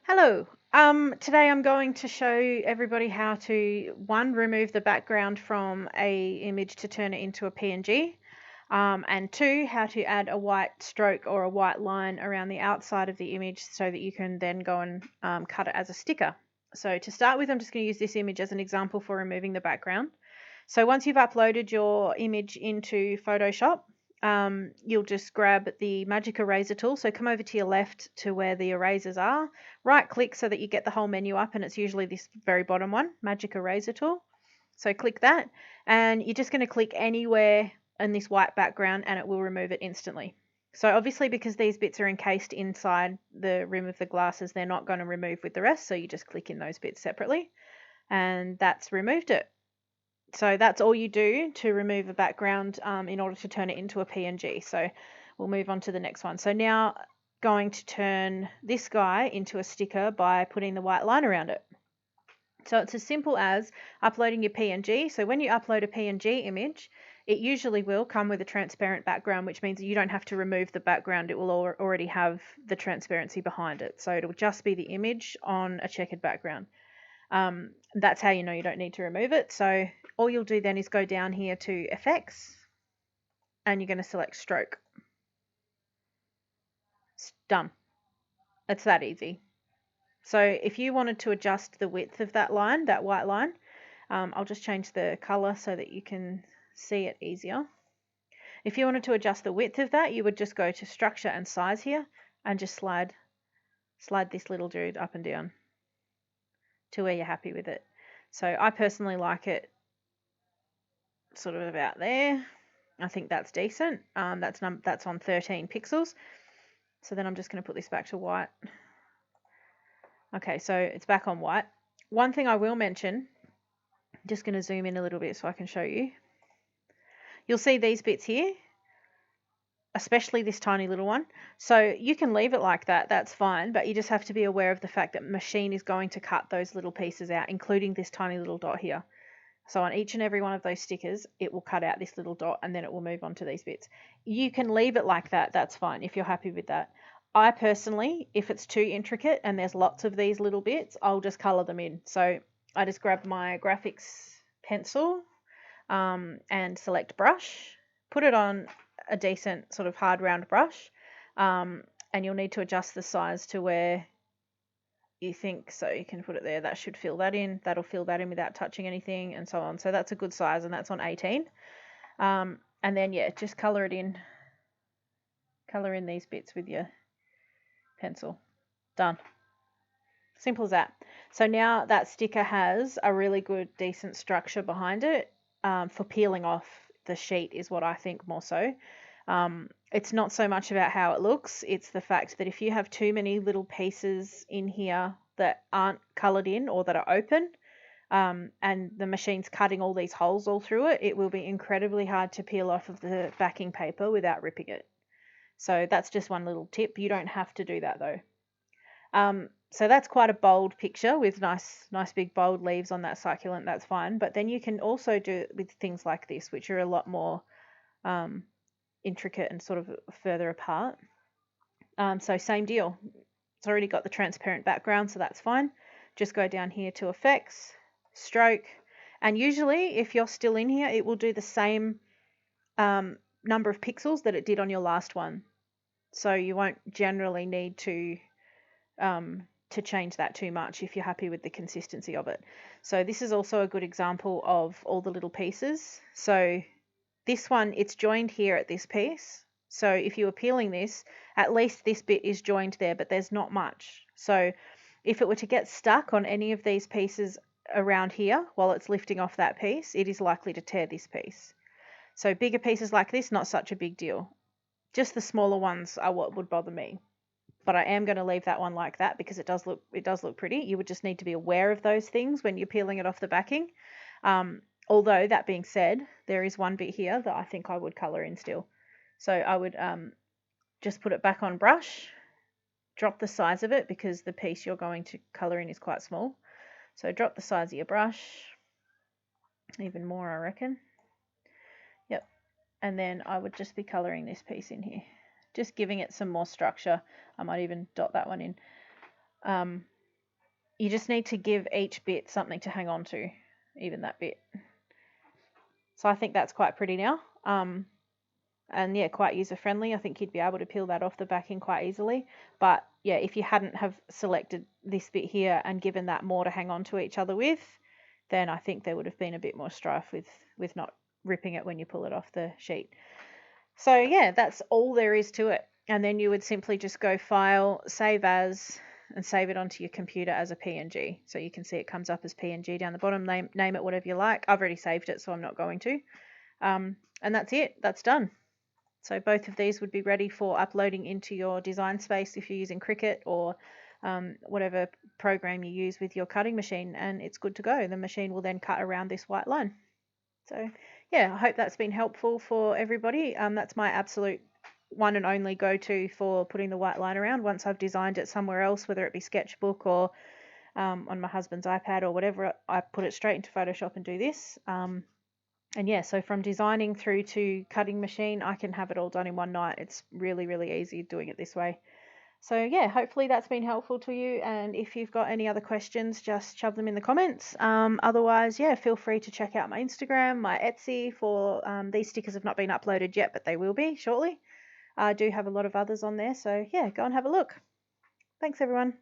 Hello. Today I'm going to show everybody how to, one, remove the background from a image to turn it into a PNG, and two, how to add a white stroke or a white line around the outside of the image so that you can then go and cut it as a sticker. So to start with, I'm just going to use this image as an example for removing the background. So once you've uploaded your image into Photoshop, you'll just grab the Magic Eraser tool. So come over to your left to where the erasers are, right click so that you get the whole menu up, and it's usually this very bottom one, Magic Eraser tool. So click that, and you're just going to click anywhere in this white background and it will remove it instantly. So obviously, because these bits are encased inside the rim of the glasses, they're not going to remove with the rest, so you just click in those bits separately, and that's removed it. So that's all you do to remove a background in order to turn it into a PNG. So we'll move on to the next one. So now going to turn this guy into a sticker by putting the white line around it. So it's as simple as uploading your PNG. So when you upload a PNG image, it usually will come with a transparent background, which means you don't have to remove the background. It will already have the transparency behind it. So it'll just be the image on a checkered background. That's how you know you don't need to remove it. So all you'll do then is go down here to Effects, and you're going to select Stroke. It's done. It's that easy. So if you wanted to adjust the width of that line, that white line, I'll just change the color so that you can see it easier. If you wanted to adjust the width of that, you would just go to Structure and Size here and just slide this little dude up and down to where you're happy with it. So I personally like it sort of about there. I think that's decent. That's on 13 pixels. So then I'm just going to put this back to white. Okay, so it's back on white. One thing I will mention, just going to zoom in a little bit so I can show you. You'll see these bits here, especially this tiny little one. So you can leave it like that, that's fine, but you just have to be aware of the fact that Machine is going to cut those little pieces out, including this tiny little dot here. So on each and every one of those stickers, it will cut out this little dot and then it will move on to these bits. You can leave it like that, that's fine if you're happy with that. I personally, if it's too intricate and there's lots of these little bits, I'll just colour them in. So I just grab my graphics pencil and select brush, put it on a decent sort of hard round brush, and you'll need to adjust the size to where you think, so you can put it there. That should fill that in. That'll fill that in without touching anything, and so on. So that's a good size, and that's on 18. And then yeah, just color it in. Color in these bits with your pencil. Done. Simple as that. So now that sticker has a really good, decent structure behind it for peeling off the sheet is what I think more so. It's not so much about how it looks, it's the fact that if you have too many little pieces in here that aren't coloured in or that are open, and the machine's cutting all these holes all through it, it will be incredibly hard to peel off of the backing paper without ripping it. So that's just one little tip. You don't have to do that though. So that's quite a bold picture with nice big bold leaves on that succulent, that's fine. But then you can also do it with things like this, which are a lot more intricate and sort of further apart. So same deal. It's already got the transparent background, so that's fine. Just go down here to Effects, Stroke, and usually if you're still in here, it will do the same number of pixels that it did on your last one. So you won't generally need to change that too much if you're happy with the consistency of it. So this is also a good example of all the little pieces. So this one, it's joined here at this piece. So if you were peeling this, at least this bit is joined there, but there's not much. So if it were to get stuck on any of these pieces around here while it's lifting off that piece, it is likely to tear this piece. So bigger pieces like this, not such a big deal. Just the smaller ones are what would bother me. But I am going to leave that one like that because it does look pretty. You would just need to be aware of those things when you're peeling it off the backing. Although that being said, there is one bit here that I think I would colour in still. So I would just put it back on brush, drop the size of it because the piece you're going to colour in is quite small. So drop the size of your brush, even more I reckon. Yep. And then I would just be colouring this piece in here. Just giving it some more structure. I might even dot that one in. you just need to give each bit something to hang on to, even that bit. So I think that's quite pretty now. And yeah, quite user friendly. I think you'd be able to peel that off the backing quite easily. But yeah, if you hadn't have selected this bit here and given that more to hang on to each other with, then I think there would have been a bit more strife with not ripping it when you pull it off the sheet. So yeah, that's all there is to it. And then you would simply just go File, Save As, and save it onto your computer as a PNG. So you can see it comes up as PNG down the bottom. Name it whatever you like. I've already saved it, so I'm not going to. And that's it. That's done. So both of these would be ready for uploading into your design space if you're using Cricut or whatever program you use with your cutting machine, and it's good to go. The machine will then cut around this white line. So yeah, I hope that's been helpful for everybody. That's my absolute one and only go-to for putting the white line around. Once I've designed it somewhere else, whether it be Sketchbook or on my husband's iPad or whatever, I put it straight into Photoshop and do this. And yeah, so from designing through to cutting machine, I can have it all done in one night. It's really, really easy doing it this way. So yeah, hopefully that's been helpful to you. And if you've got any other questions, just shove them in the comments. Otherwise, yeah, feel free to check out my Instagram, my Etsy for these stickers have not been uploaded yet, but they will be shortly. I do have a lot of others on there. So yeah, go and have a look. Thanks everyone.